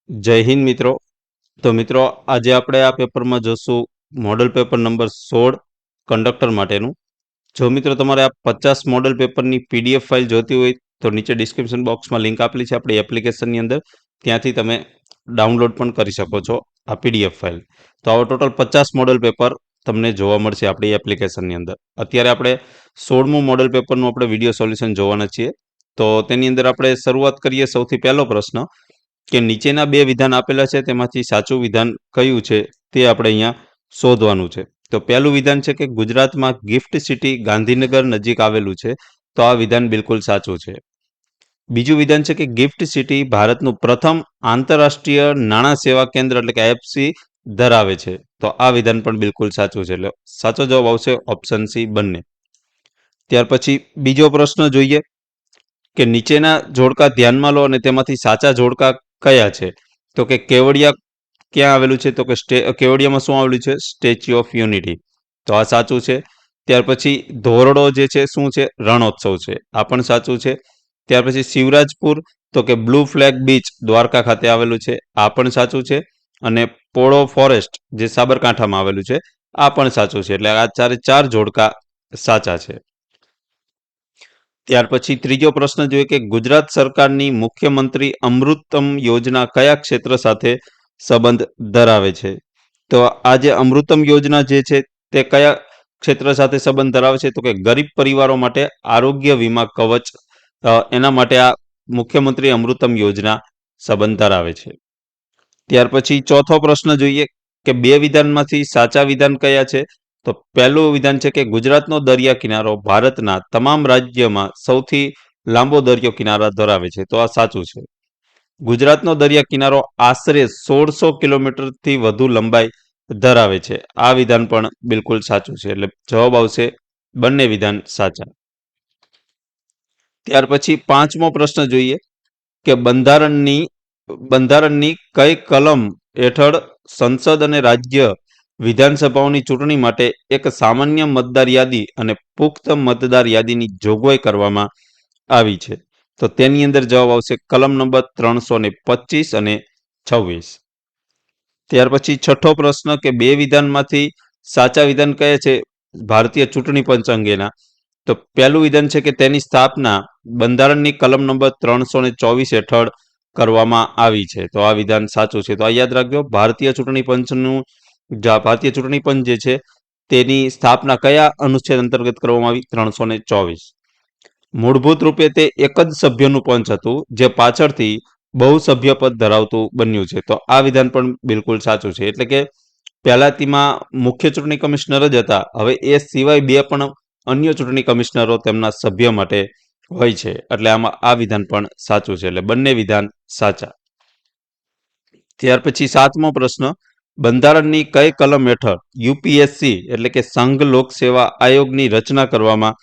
જય હિન્દ મિત્રો. તો મિત્રો, આજે આપણે આ પેપરમાં જોશું મોડલ પેપર નંબર 16 કંડક્ટર માટેનું. જો મિત્રો તમારે આ 50 મોડલ પેપરની પીડીએફ ફાઇલ જોતી હોય તો નીચે ડિસ્ક્રિપ્શન બોક્સમાં લિંક આપેલી છે આપણી એપ્લિકેશનની અંદર. ત્યાંથી તમે ડાઉનલોડ પણ કરી શકો છો આ પીડીએફ ફાઇલ. તો આવો ટોટલ 50 મોડલ પેપર તમને જોવા મળશે આપણી એપ્લિકેશનની અંદર. અત્યારે આપણે 16મું મોડલ પેપરનું આપણે વિડીયો સોલ્યુશન જોવાના છીએ. તો તેની અંદર આપણે શરૂઆત કરીએ. સૌથી પહેલો પ્રશ્ન કે નીચેના બે વિધાન આપેલા છે તેમાંથી સાચું વિધાન કયું છે તે આપણે અહીંયા શોધવાનું છે. તો પહેલું વિધાન છે કે ગુજરાતમાં ગિફ્ટ સિટી ગાંધીનગર નજીક આવેલું છે. તો આ વિધાન બિલકુલ સાચું છે. બીજું વિધાન છે કે ગિફ્ટ સિટી ભારતનું પ્રથમ આંતરરાષ્ટ્રીય નાણાં સેવા કેન્દ્ર એટલે કે આઈએફસી ધરાવે છે. તો આ વિધાન પણ બિલકુલ સાચું છે. એટલે સાચો જવાબ આવશે ઓપ્શન સી બંને. ત્યાર પછી બીજો પ્રશ્ન જોઈએ કે નીચેના જોડકા ધ્યાનમાં લો અને તેમાંથી સાચા જોડકા કયા છે. તો કે કેવડિયા ક્યાં આવેલું છે? તો કે કેવડિયામાં શું આવેલું છે? Statue of unity. તો આ સાચું છે. ત્યાર પછી ધોરડો જે છે શું છે? રણોત્સવ છે. આ પણ સાચું છે. ત્યાર પછી શિવરાજપુર તો કે બ્લુ ફ્લેગ બીચ દ્વારકા ખાતે આવેલું છે. આ પણ સાચું છે. અને પોળો ફોરેસ્ટ જે સાબરકાંઠામાં આવેલું છે આ પણ સાચું છે. એટલે આ ચારે ચાર જોડકા સાચા છે. ત્યાર પછી ત્રીજો પ્રશ્ન જોઈએ કે ગુજરાત સરકારની મુખ્યમંત્રી અમૃતમ યોજના કયા ક્ષેત્ર સાથે સંબંધ ધરાવે છે? તો આ જે અમૃતમ યોજના જે છે તે કયા ક્ષેત્ર સાથે સંબંધ ધરાવે છે? તો કે ગરીબ પરિવારો માટે આરોગ્ય વીમા કવચ, એના માટે આ મુખ્યમંત્રી અમૃતમ યોજના સંબંધ ધરાવે છે. ત્યાર પછી ચોથો પ્રશ્ન જોઈએ કે બે વિધાનમાંથી સાચા વિધાન કયા છે? તો પહેલું વિધાન છે કે ગુજરાતનો દરિયા કિનારો ભારતના તમામ રાજ્યમાં સૌથી લાંબો દરિયો કિનારા ધરાવે છે. તો આ સાચું છે. ગુજરાતનો દરિયા કિનારો આશરે 1600 કિલોમીટરથી વધુ લંબાઈ ધરાવે છે. આ વિધાન પણ બિલકુલ સાચું છે. એટલે જવાબ આવશે બંને વિધાન સાચા. ત્યાર પછી પાંચમો પ્રશ્ન જોઈએ કે બંધારણની કઈ કલમ હેઠળ સંસદ અને રાજ્ય વિધાનસભાઓની ચૂંટણી માટે એક સામાન્ય મતદાર યાદી અને પુખ્ત મતદાર યાદીની જોગવાઈ કરવામાં આવી છે? તો તેની અંદર જવાબ આવશે કલમ નંબર 325 અને 26. ત્યાર પછી છઠ્ઠો પ્રશ્ન કે બે વિધાનમાંથી સાચા વિધાન કયા છે ભારતીય ચૂંટણી પંચ અંગેના? તો પહેલું વિધાન છે કે તેની સ્થાપના બંધારણની કલમ નંબર 324 હેઠળ કરવામાં આવી છે. તો આ વિધાન સાચું છે. તો આ યાદ રાખજો, ભારતીય ચૂંટણી પંચ જે છે તેની સ્થાપના કયા અનુચ્છેદ અંતર્ગત કરવામાં આવી? 324. મૂળભૂત રૂપે તે એક જ સભ્યનું પંચ હતું જે પાછળથી બહુસભ્ય પદ ધરાવતું બન્યું છે. તો આ વિધાન પણ બિલકુલ સાચું છે. એટલે કે પહેલા તેમાં મુખ્ય ચૂંટણી કમિશનર જ હતા, હવે એ સિવાય બે પણ અન્ય ચૂંટણી કમિશનરો તેમના સભ્ય માટે હોય છે. એટલે આમાં આ વિધાન પણ સાચું છે. એટલે બંને વિધાન સાચા. ત્યાર પછી સાતમો પ્રશ્ન, બંધારણની કઈ કલમ હેઠળ યુપીએસસી એટલે કે સંઘ લોક સેવા આયોગની રચના કરવામાં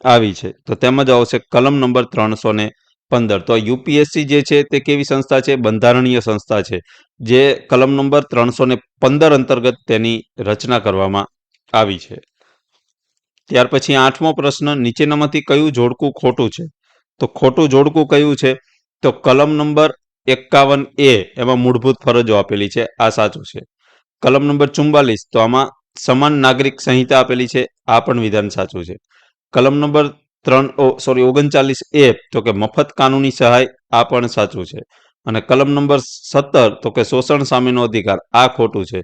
આવી છે? તો તેમાં જ આવશે કલમ નંબર 315. તો યુપીએસસી જે છે તે કેવી સંસ્થા છે? બંધારણીય સંસ્થા છે, જે કલમ નંબર 315 અંતર્ગત તેની રચના કરવામાં આવી છે. ત્યાર પછી આઠમો પ્રશ્ન, નીચેનામાંથી કયું જોડકું ખોટું છે? તો ખોટું જોડકું કયું છે? તો કલમ નંબર 51A એમાં મૂળભૂત ફરજો આપેલી છે, આ સાચું છે. કલમ નંબર 44 તો આમાં સમાન નાગરિક સંહિતા આપેલી છે, આ પણ વિધાન સાચું છે. કલમ નંબર 39A તો કે મફત કાનૂની સહાય, આ પણ સાચું છે. અને કલમ નંબર 17 તો કે શોષણ સામેનો અધિકાર, આ ખોટું છે.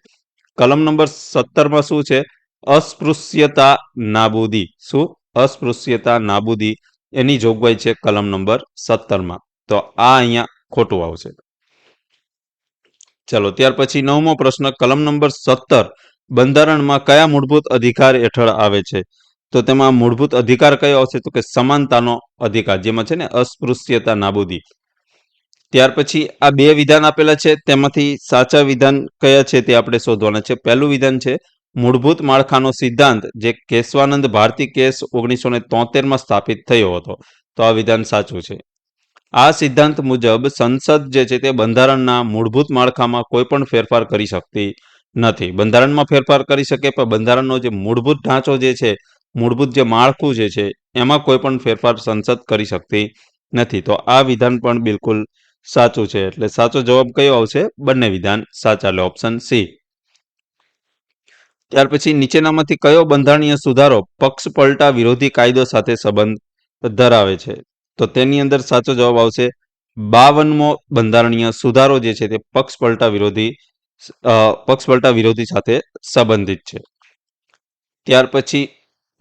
કલમ નંબર 17માં શું છે? અસ્પૃશ્યતા નાબૂદી. શું? અસ્પૃશ્યતા નાબૂદી એની જોગવાઈ છે કલમ નંબર 17માં. તો આ અહીંયા ખોટું આવશે. ચલો ત્યાર પછી નવમો પ્રશ્ન, કલમ નંબર 17 બંધારણમાં કયા મૂળભૂત અધિકાર હેઠળ આવે છે? તો તેમાં મૂળભૂત અધિકાર કયો આવશે? તો કે સમાનતાનો અધિકાર, જેમાં છે ને અસ્પૃશ્યતા નાબૂદી. ત્યાર પછી આ બે વિધાન આપેલા છે, તેમાંથી સાચા વિધાન કયા છે તે આપણે શોધવાના છે. પહેલું વિધાન છે મૂળભૂત માળખાનો સિદ્ધાંત જે કેશવાનંદ ભારતી કેસ 1973માં સ્થાપિત થયો હતો. તો આ વિધાન સાચું છે. આ સિદ્ધાંત મુજબ સંસદ જે છે તે બંધારણના મૂળભૂત માળખામાં કોઈ પણ ફેરફાર કરી શકતી નથી. બંધારણમાં ફેરફાર કરી શકે પણ બંધારણનો જે મૂળભૂત ઢાંચો જે છે, મૂળભૂત જે માળખું જે છે એમાં કોઈ પણ ફેરફાર સંસદ કરી શકતી નથી. તો આ વિધાન પણ બિલકુલ સાચું છે. એટલે સાચો જવાબ કયો આવશે? બંને વિધાન સાચા, એટલે ઓપ્શન સી. ત્યાર પછી નીચેનામાંથી કયો બંધારણીય સુધારો પક્ષ પલટા વિરોધી કાયદો સાથે સંબંધ ધરાવે છે? તો તેની અંદર સાચો જવાબ આવશે 52મો બંધારણીય સુધારો જે છે તે પક્ષ પલટા વિરોધી સાથે સંબંધિત છે. ત્યાર પછી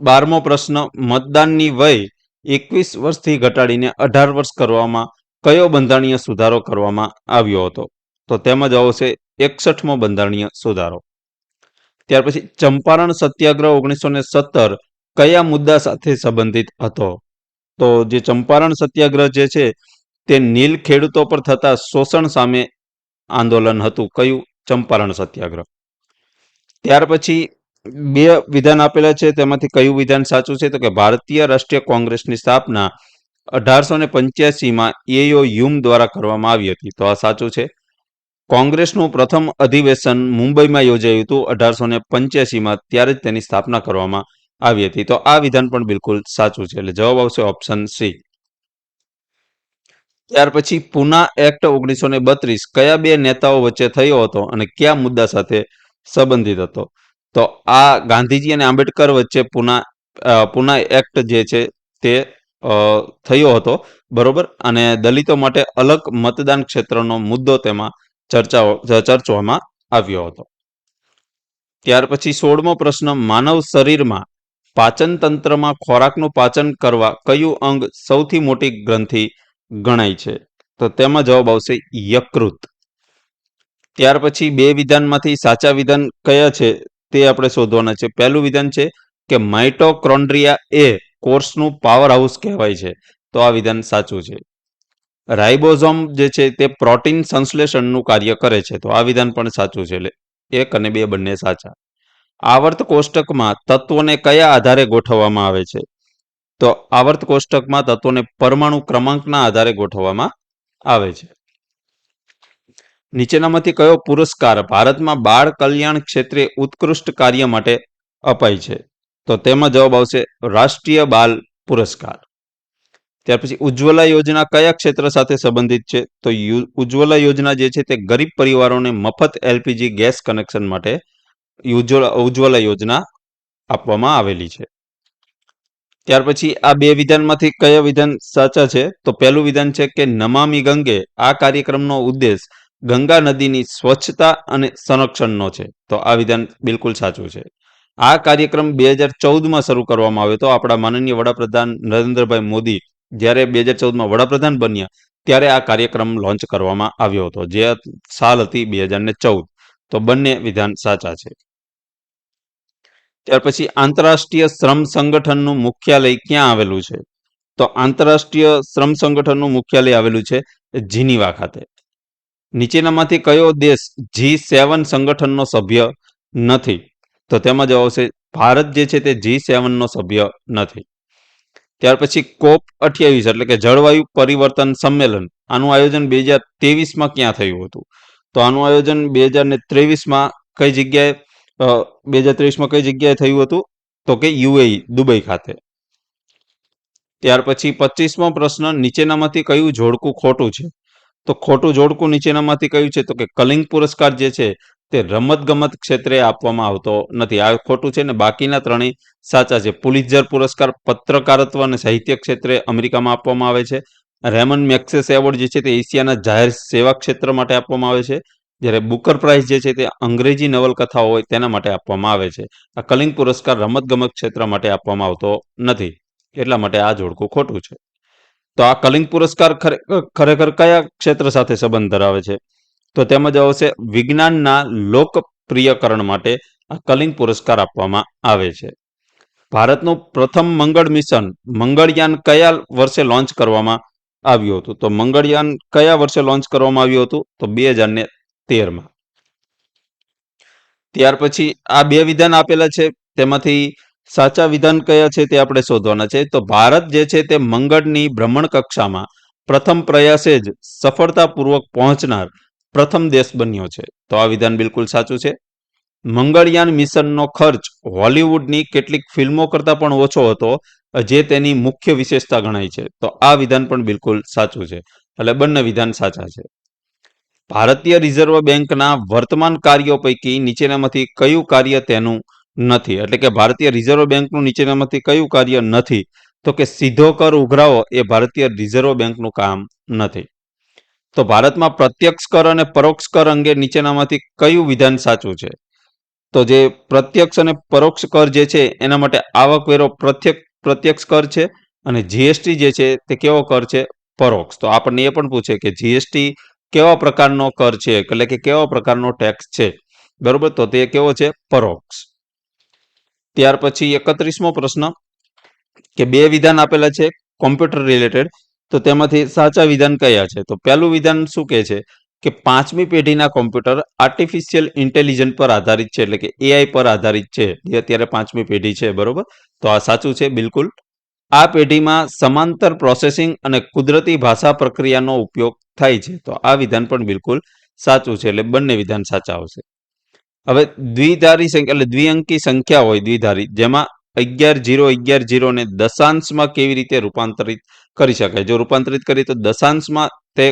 12મો પ્રશ્ન, મતદાનની વય 21 વર્ષથી ઘટાડીને 18 વર્ષ કરવામાં કયો બંધારણીય સુધારો કરવામાં આવ્યો હતો? તો તેમાં જવાબ આવશે 61મો બંધારણીય સુધારો. ત્યાર પછી ચંપારણ સત્યાગ્રહ 1917 કયા મુદ્દા સાથે સંબંધિત હતો? તો જે ચંપારણ સત્યાગ્રહ જે છે તે નીલ ખેડૂતો પર થતા શોષણ સામે આંદોલન હતું. કયું? ચંપારણ સત્યાગ્રહ. ત્યાર પછી બે વિધાન આપેલા છે, તેમાંથી કયું વિધાન સાચું છે? તો કે ભારતીય રાષ્ટ્રીય કોંગ્રેસની સ્થાપના 1885માં એઓ હ્યુમ દ્વારા કરવામાં આવી હતી. તો આ સાચું છે. કોંગ્રેસનું પ્રથમ અધિવેશન મુંબઈમાં યોજાયું હતું 1885માં, ત્યારે જ તેની સ્થાપના કરવામાં આવી હતી. તો આ વિધાન પણ બિલકુલ સાચું છે, એટલે જવાબ આવશે ઓપ્શન સી. ત્યાર પછી પુના એક્ટ 1932 કયા બે નેતાઓ વચ્ચે થયો હતો અને કયા મુદ્દા સાથે સંબંધિત હતો? તો આ ગાંધીજી અને આંબેડકર વચ્ચે પુના એક્ટ જે છે તે થયો હતો, બરોબર. અને દલિતો માટે અલગ મતદાન ક્ષેત્રનો મુદ્દો તેમાં ચર્ચવામાં આવ્યો હતો. ત્યાર પછી 16મો પ્રશ્ન, માનવ શરીરમાં પાચન તંત્રમાં ખોરાકનું પાચન કરવા કયું અંગ સૌથી મોટી ગ્રંથિ ગણાય છે? તો તેમાં જવાબ આવશે યકૃત. ત્યાર પછી બે વિધાનમાંથી સાચા વિધાન કયા છે તે આપણે શોધવાના છે. પહેલું વિધાન છે કે માઇટોકોન્ડ્રિયા એ કોષનું પાવર હાઉસ કહેવાય છે. તો આ વિધાન સાચું છે. રાઇબોઝોમ જે છે તે પ્રોટીન સંશ્લેષણનું કાર્ય કરે છે. તો આ વિધાન પણ સાચું છે, એટલે 1 અને 2 બંને સાચા. આવર્ત કોષ્ટકમાં તત્વોને કયા આધારે ગોઠવવામાં આવે છે? તો આવર્ત કોષ્ટકમાં તત્વોને પરમાણુ ક્રમાંકના આધારે ગોઠવવામાં આવે છે. નીચેનામાંથી કયો પુરસ્કાર ભારતમાં બાળ કલ્યાણ ક્ષેત્રે ઉત્કૃષ્ટ કાર્ય માટે અપાય છે? તો તેમાં જવાબ આવશે રાષ્ટ્રીય બાલ પુરસ્કાર. ત્યાર પછી ઉજ્જવલા યોજના કયા ક્ષેત્ર સાથે સંબંધિત છે? તો ઉજ્જવલા યોજના જે છે તે ગરીબ પરિવારોને મફત એલપીજી ગેસ કનેક્શન માટે ઉજ્જવલા યોજના આપવામાં આવેલી છે. ત્યાર પછી આ બે વિધાનમાંથી કયા વિધાન સાચા છે? તો પહેલું વિધાન છે કે નમામિ ગંગે આ કાર્યક્રમનો ઉદ્દેશ ગંગા નદીની સ્વચ્છતા અને સંરક્ષણનો છે. તો આ વિધાન બિલકુલ સાચું છે. આ કાર્યક્રમ 2014માં શરૂ કરવામાં આવ્યો હતો. આપણા માનનીય વડાપ્રધાન નરેન્દ્રભાઈ મોદી જ્યારે 2014માં વડાપ્રધાન બન્યા ત્યારે આ કાર્યક્રમ લોન્ચ કરવામાં આવ્યો હતો, જે સાલ હતી 2014. તો બંને વિધાન સાચા છે. ત્યાર પછી આંતરરાષ્ટ્રીય શ્રમ સંગઠનનું મુખ્યાલય ક્યાં આવેલું છે? તો આંતરરાષ્ટ્રીય શ્રમ સંગઠનનું મુખ્યાલય આવેલું છે જીનીવા ખાતે. નીચેનામાંથી કયો દેશ G7 સંગઠનનો સભ્ય નથી? તો તેમાં જવાબ આવશે ભારત જે છે તે G7નો સભ્ય નથી. ત્યાર પછી COP28 એટલે કે જળવાયુ પરિવર્તન સંમેલન, આનું આયોજન 2023માં ક્યાં થયું હતું? તો આનું આયોજન 2023માં કઈ જગ્યાએ 2023માં કઈ જગ્યાએ થયું હતું? તો કે યુએઈ દુબઈ ખાતે. ત્યાર પછી 25મો પ્રશ્ન, નીચેનામાંથી કયું જોડકું ખોટું છે? તો ખોટું જોડકું નીચેનામાંથી કયું છે? તો કે કલિંગ પુરસ્કાર જે છે તે રમતગમત ક્ષેત્રે આપવામાં આવતો નથી. આ ખોટું છે ને બાકીના ત્રણેય સાચા છે. પુલિત્ઝર પુરસ્કાર પત્રકારત્વ અને સાહિત્ય ક્ષેત્રે અમેરિકામાં આપવામાં આવે છે. રેમન મેગ્સેસે એવોર્ડ જે છે તે એશિયાના જાહેર સેવા ક્ષેત્ર માટે આપવામાં આવે છે. જ્યારે બુકર પ્રાઇઝ જે છે તે અંગ્રેજી નવલકથાઓ હોય તેના માટે આપવામાં આવે છે. આ કલિંગ પુરસ્કાર રમતગમત ક્ષેત્ર માટે આપવામાં આવતો નથી, એટલા માટે આ જોડકું ખોટું છે. તો આ કલિંગ પુરસ્કાર ખરેખર કયા ક્ષેત્ર સાથે સંબંધ ધરાવે છે? તો તેમાં જવાબ આવશે વિજ્ઞાનના લોકપ્રિયકરણ માટે આ કલિંગ પુરસ્કાર આપવામાં આવે છે. ભારતનું પ્રથમ મંગળ મિશન મંગળયાન કયા વર્ષે લોન્ચ કરવામાં આવ્યું હતું? તો મંગળયાન કયા વર્ષે લોન્ચ કરવામાં આવ્યું હતું? તો 2013માં. ત્યાર પછી આ બે વિધાન આપેલા છે, તેમાંથી સાચા વિધાન કયા છે તે આપણે શોધવાના છે. તો ભારત જે છે તે મંગળની ભ્રમણ કક્ષામાં પ્રથમ પ્રયાસે જ સફળતાપૂર્વક પહોંચનાર પ્રથમ દેશ બન્યો છે. તો આ વિધાન બિલકુલ સાચું છે. મંગળયાન મિશનનો ખર્ચ હોલિવૂડની કેટલીક ફિલ્મો કરતાં પણ ઓછો હતો, જે તેની મુખ્ય વિશેષતા ગણાય છે. તો આ વિધાન પણ બિલકુલ સાચું છે. એટલે બંને વિધાન સાચા છે. ભારતીય રિઝર્વ બેંકના વર્તમાન કાર્યો પૈકી નીચેનામાંથી કયું કાર્ય તેનું નથી? એટલે કે ભારતીય રિઝર્વ બેંકનું નીચેનામાંથી કયું કાર્ય નથી? તો કે સીધો કર ઉઘરાવો એ ભારતીય રિઝર્વ બેંકનું કામ નથી. તો ભારતમાં પ્રત્યક્ષ કર અને પરોક્ષ કર અંગે નીચેનામાંથી કયું વિધાન સાચું છે? તો જે પ્રત્યક્ષ અને પરોક્ષ કર જે છે એના માટે આવકવેરો પ્રત્યક્ષ કર છે અને જીએસટી જે છે તે કેવો કર છે? પરોક્ષ. તો આપણને એ પણ પૂછે કે જીએસટી કેવા પ્રકારનો કર છે, એટલે કે કેવા પ્રકારનો ટેક્સ છે, બરોબર? તો તે કેવો છે? પરોક્ષ. ત્યાર પછી 31મો પ્રશ્ન કે બે વિધાન આપેલા છે કોમ્પ્યુટર રિલેટેડ, તો તેમાંથી સાચા વિધાન કયા છે? તો પહેલું વિધાન શું કહે છે કે 5મી પેઢીના કોમ્પ્યુટર આર્ટિફિશિયલ ઇન્ટેલિજન્સ પર આધારિત છે, એટલે કે એઆઈ પર આધારિત છે. એ અત્યારે 5મી પેઢી છે, બરોબર? તો આ સાચું છે બિલકુલ. આ પેઢીમાં સમાંતર પ્રોસેસિંગ અને કુદરતી ભાષા પ્રક્રિયાનો ઉપયોગ થાય છે. તો આ વિધાન પણ બિલકુલ સાચું છે, એટલે બંને વિધાન સાચા આવશે. હવે દ્વિધારી સંખ્યા એટલે દ્વિઅંકી સંખ્યા હોય દ્વિધારી, જેમાં 11,0,11,0 ને દશાંશમાં કેવી રીતે રૂપાંતરિત કરી શકાય? જો રૂપાંતરિત કરીએ તો દશાંશમાં તે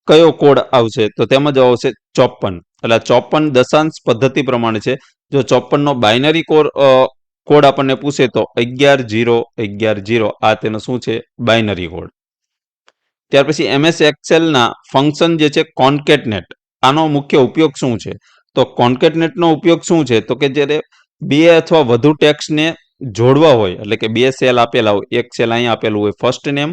કયો કોડ આવશે? તો તેમાં જવાબ આવશે 54. એટલે 54 દશાંશ પદ્ધતિ પ્રમાણે છે. જો 54 નો બાઇનરી કોડ આપણને પૂછે તો 11,0,11,0 આ તેનો શું છે? Binary code. ત્યાર પછી MS એક્સેલના ફંક્શન જે છે કોન્કેટનેટ, આનો મુખ્ય ઉપયોગ શું છે? તો કોન્કેટનેટનો ઉપયોગ શું છે? તો કે જ્યારે બે અથવા વધુ ટેક્સ્ટને જોડવા હોય, એટલે કે બે સેલ આપેલા હોય, એક સેલ અહીંયા આપેલું હોય ફર્સ્ટ નેમ,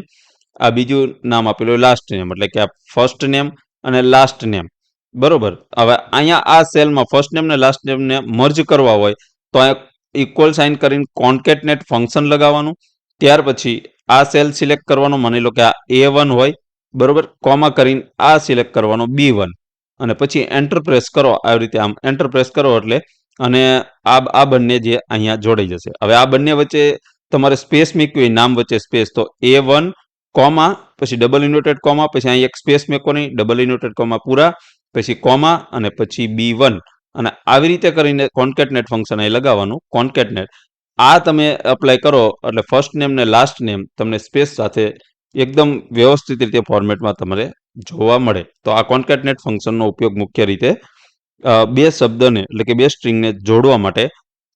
આ બીજું નામ આપેલું હોય લાસ્ટ નેમ, એટલે કે આ ફર્સ્ટ નેમ અને લાસ્ટ નેમ, બરોબર? હવે અહીંયા આ સેલમાં ફર્સ્ટ નેમ ને લાસ્ટ નેમને મર્જ કરવા હોય તો આ ઇક્વલ સાઇન કરીને કોન્કેટનેટ ફંક્શન લગાવવાનું. ત્યાર પછી આ સેલ સિલેક્ટ કરવાનો, માની લો કે આ A1 હોય, બરોબર? કોમા કરીને આ સિલેક્ટ કરવાનો B1 અને પછી એન્ટર પ્રેસ કરો. આવી રીતે આમ એન્ટર પ્રેસ કરો એટલે અને આ બંને જે અહીંયા જોડાઈ જશે. હવે આ બંને વચ્ચે તમારે સ્પેસ મૂકવી હોય, નામ વચ્ચે સ્પેસ, તો A1 કોમા પછી ડબલ ઇન્વર્ટેડ કોમા, પછી અહીં એક સ્પેસ મૂકવાની, ડબલ ઇન્વર્ટેડ કોમા પૂરા, પછી કોમા અને પછી B1 અને આવી રીતે કરીને કોન્કેટનેટ ફંક્શન અહીં લગાવવાનું કોન્કેટનેટ. આ તમે એપ્લાય કરો એટલે ફર્સ્ટ નેમ ને લાસ્ટ નેમ તમને સ્પેસ સાથે એકદમ વ્યવસ્થિત રીતે ફોર્મેટમાં તમારે જોવા મળે. તો આ કોન્કેટનેટ ફંક્શનનો ઉપયોગ મુખ્ય રીતે બે શબ્દને એટલે કે બે સ્ટ્રિંગને જોડવા માટે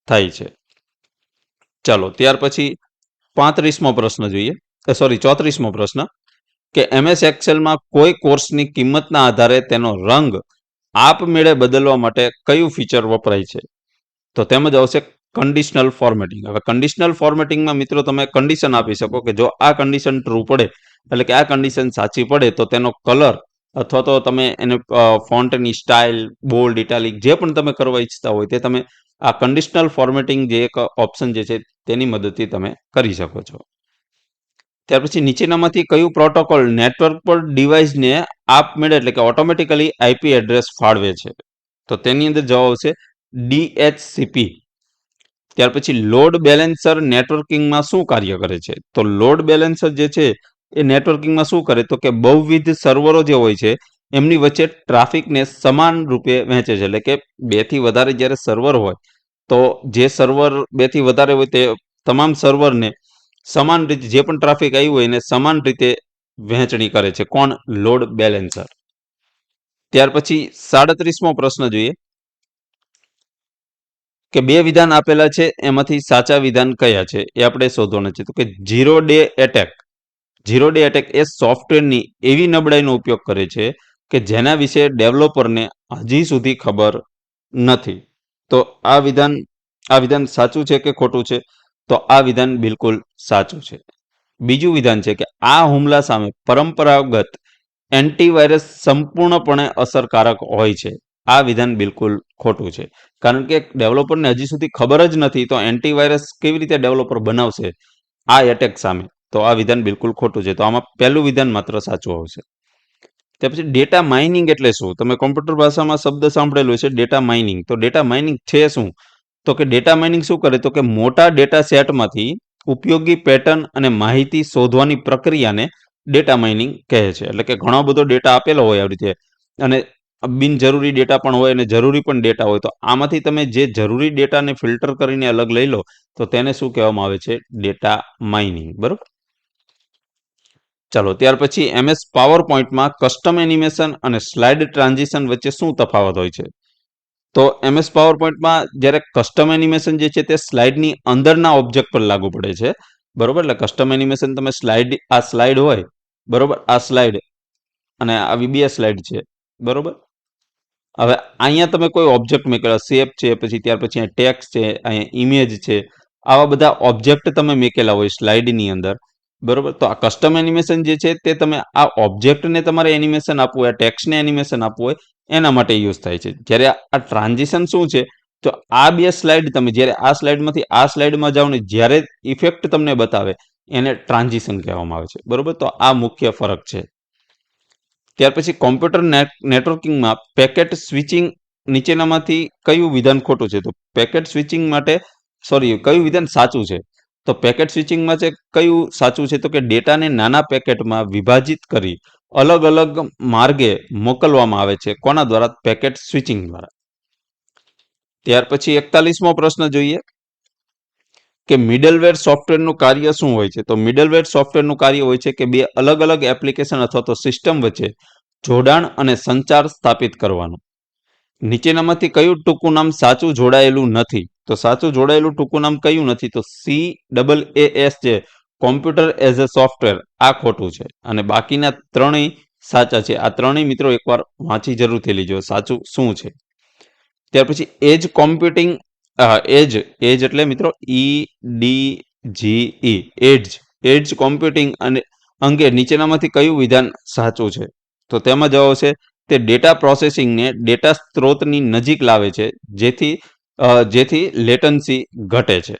થાય છે. ચાલો ત્યાર પછી 35મો પ્રશ્ન જોઈએ, 34મો પ્રશ્ન કે MS એક્સેલમાં કોઈ કોર્સની કિંમતના આધારે તેનો રંગ આપમેળે બદલવા માટે કયું ફીચર વપરાય છે? તો તેમાં જ આવશે કન્ડિશનલ ફોર્મેટિંગ. હવે કન્ડિશનલ ફોર્મેટિંગમાં મિત્રો તમે કન્ડિશન આપી શકો કે જો આ કન્ડિશન ટ્રુ પડે, એટલે કે આ કન્ડિશન સાચી પડે, તો તેનો કલર અથવા તો તમે એને ફોન્ટની સ્ટાઇલ, બોલ્ડ, ઇટાલિક જે પણ તમે કરવા ઈચ્છતા હોય તે તમે આ કન્ડિશનલ ફોર્મેટિંગ જે એક ઓપ્શન જે છે તેની મદદથી તમે કરી શકો છો. ત્યાર પછી નીચેનામાંથી કયું પ્રોટોકોલ નેટવર્ક પર ડિવાઇસને આપમેળે એટલે કે ઓટોમેટિકલી IP એડ્રેસ ફાળવે છે? તો તેની અંદર જવાબ આવશે DHCP. ત્યાર પછી લોડ બેલેન્સર નેટવર્કિંગમાં શું કાર્ય કરે છે? તો લોડ બેલેન્સર જે છે એ નેટવર્કિંગમાં શું કરે? તો કે બહુવિધ સર્વરો જે હોય છે એમની વચ્ચે ટ્રાફિકને સમાન રૂપે વહેંચે છે. એટલે કે 2 થી વધારે જ્યારે સર્વર હોય તો જે સર્વર 2 થી વધારે હોય તે તમામ સર્વરને સમાન રીતે જે પણ ટ્રાફિક આવ્યું હોય એને સમાન રીતે વહેંચણી કરે છે. કોણ? Load balancer. ત્યાર પછી 37મો પ્રશ્ન જોઈએ કે બે વિધાન આપેલા છે, એમાંથી સાચા વિધાન કયા છે એ આપણે શોધવાના છે. તો કે ઝીરો ડે એટેક એ સોફ્ટવેરની એવી નબળાઈનો ઉપયોગ કરે છે કે જેના વિશે ડેવલપરને હજી સુધી ખબર નથી. તો આ વિધાન સાચું છે કે ખોટું છે? તો આ વિધાન બિલકુલ સાચું છે. બીજું વિધાન છે કે આ હુમલા સામે પરંપરાગત એન્ટીવાયરસ સંપૂર્ણપણે અસરકારક હોય છે. આ વિધાન બિલકુલ ખોટું છે, કારણ કે ડેવલપરને હજી સુધી ખબર જ નથી, તો એન્ટીવાયરસ કેવી રીતે ડેવલપર બનાવશે આ એટેક સામે? તો આ વિધાન બિલકુલ ખોટું છે. તો આમાં પહેલું વિધાન માત્ર સાચું આવશે. ત્યાર પછી ડેટા માઇનિંગ એટલે શું? તમે કોમ્પ્યુટર ભાષામાં શબ્દ સાંભળેલો છે ડેટા માઇનિંગ. તો ડેટા માઇનિંગ છે શું? તો કે ડેટા માઇનિંગ શું કરે? તો કે મોટા ડેટા સેટમાંથી ઉપયોગી પેટર્ન અને માહિતી શોધવાની પ્રક્રિયાને ડેટા માઇનિંગ કહે છે. એટલે કે ઘણો બધો ડેટા આપેલો હોય આવી રીતે અને બિનજરૂરી ડેટા પણ હોય અને જરૂરી પણ ડેટા હોય, તો આમાંથી તમે જે જરૂરી ડેટાને ફિલ્ટર કરીને અલગ લઈ લો તો તેને શું કહેવામાં આવે છે? Data mining. બરોબર. ચાલો ત્યાર પછી MS પાવરપોઈન્ટમાં કસ્ટમ એનિમેશન અને સ્લાઇડ ટ્રાન્ઝિશન વચ્ચે શું તફાવત હોય છે? તો MS પાવરપોઈન્ટમાં જ્યારે કસ્ટમ એનિમેશન જે છે તે સ્લાઇડની અંદરના ઓબ્જેક્ટ પર લાગુ પડે છે. બરોબર, એટલે કસ્ટમ એનિમેશન તમે સ્લાઇડ હોય, બરોબર, આ સ્લાઇડ અને આવી બે સ્લાઇડ છે, બરોબર. હવે અહીંયા તમે કોઈ ઓબ્જેક્ટ મેકેલા, શેપ છે, પછી ત્યાર પછી અહીંયા ટેક્સ્ટ છે, અહીંયા ઇમેજ છે, આવા બધા ઓબ્જેક્ટ તમે મેકેલા હોય સ્લાઇડની અંદર, બરોબર. તો આ કસ્ટમ એનિમેશન જે છે તે તમે આ ઓબ્જેક્ટને તમારે એનિમેશન આપવું હોય, ટેક્સ્ટને એનિમેશન આપવું હોય એના માટે યુઝ થાય છે. જ્યારે આ ટ્રાન્ઝિશન શું છે, તો આ બે સ્લાઇડ તમે જ્યારે આ સ્લાઇડમાંથી આ સ્લાઇડમાં જાઓ ને જ્યારે ઇફેક્ટ તમને બતાવે એને ટ્રાન્ઝિશન કહેવામાં આવે છે, બરોબર. તો આ મુખ્ય ફરક છે. ત્યાર પછી કોમ્પ્યુટર નેટવર્કિંગમાં પેકેટ સ્વિચિંગ નીચેનામાંથી કયું વિધાન ખોટું છે? તો પેકેટ સ્વિચિંગ માટે કયું વિધાન સાચું છે? તો પેકેટ સ્વિચિંગમાં છે કયું સાચું છે? તો કે ડેટાને નાના પેકેટમાં વિભાજિત કરી અલગ અલગ માર્ગે મોકલવામાં આવે છે. કોના દ્વારા? પેકેટ સ્વિચિંગ દ્વારા. ત્યાર પછી 41મો પ્રશ્ન જોઈએ કે મિડલવેર સોફ્ટવેરનું કાર્ય શું હોય છે? તો મિડલવેર સોફ્ટવેરનું કાર્ય હોય છે કે બે અલગ અલગ એપ્લિકેશન અથવા તો સિસ્ટમ વચ્ચે જોડાણ અને સંચાર સ્થાપિત કરવાનું. નીચેનામાંથી કયું ટૂંકું નામ સાચું જોડાયેલું નથી? તો સાચું જોડાયેલું ટૂંકું નામ કયું નથી? તો CAAS છે, કોમ્પ્યુટર એઝ અ સોફ્ટવેર, આ ખોટું છે અને બાકીના ત્રણેય સાચા છે. આ ત્રણેય મિત્રો એકવાર વાંચી જરૂરથી લેજો સાચું શું છે. ત્યાર પછી એજ કોમ્પ્યુટિંગ, એજ એટલે મિત્રો EDGE, એજ કોમ્પ્યુટિંગ અને અંગે નીચેનામાંથી કયું વિધાન સાચું છે? તો તેમાં જવાબ છે તે ડેટા પ્રોસેસિંગને ડેટા સ્ત્રોતની નજીક લાવે છે, જેથી લેટન્સી ઘટે છે.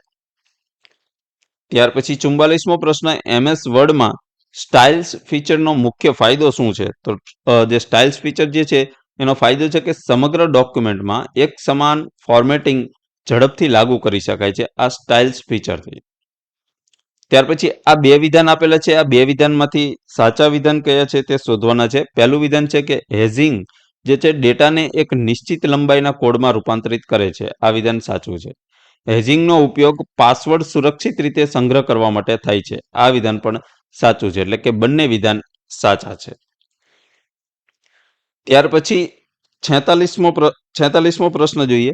ત્યાર પછી 44મો પ્રશ્ન, MS વર્ડમાં સ્ટાઇલ્સ ફીચરનો મુખ્ય ફાયદો શું છે? તો જે સ્ટાઇલ્સ ફીચર જે છે એનો ફાયદો છે કે સમગ્ર ડોક્યુમેન્ટમાં એક સમાન ફોર્મેટિંગ ઝડપથી લાગુ કરી શકાય છે આ સ્ટાઇલ્સ ફીચરથી. ત્યાર પછી આ બે વિધાન આપેલા છે. આ બે વિધાનમાંથી સાચા વિધાન કયા છે તે શોધવાના છે. પહેલું વિધાન છે કે હેઝિંગ જે છે ડેટાને એક નિશ્ચિત લંબાઈના કોડમાં રૂપાંતરિત કરે છે. આ વિધાન સાચું છે. હેઝિંગનો ઉપયોગ પાસવર્ડ સુરક્ષિત રીતે સંગ્રહ કરવા માટે થાય છે. આ વિધાન પણ સાચું છે. એટલે કે બંને વિધાન સાચા છે. ત્યાર પછી 46મો પ્રશ્ન જોઈએ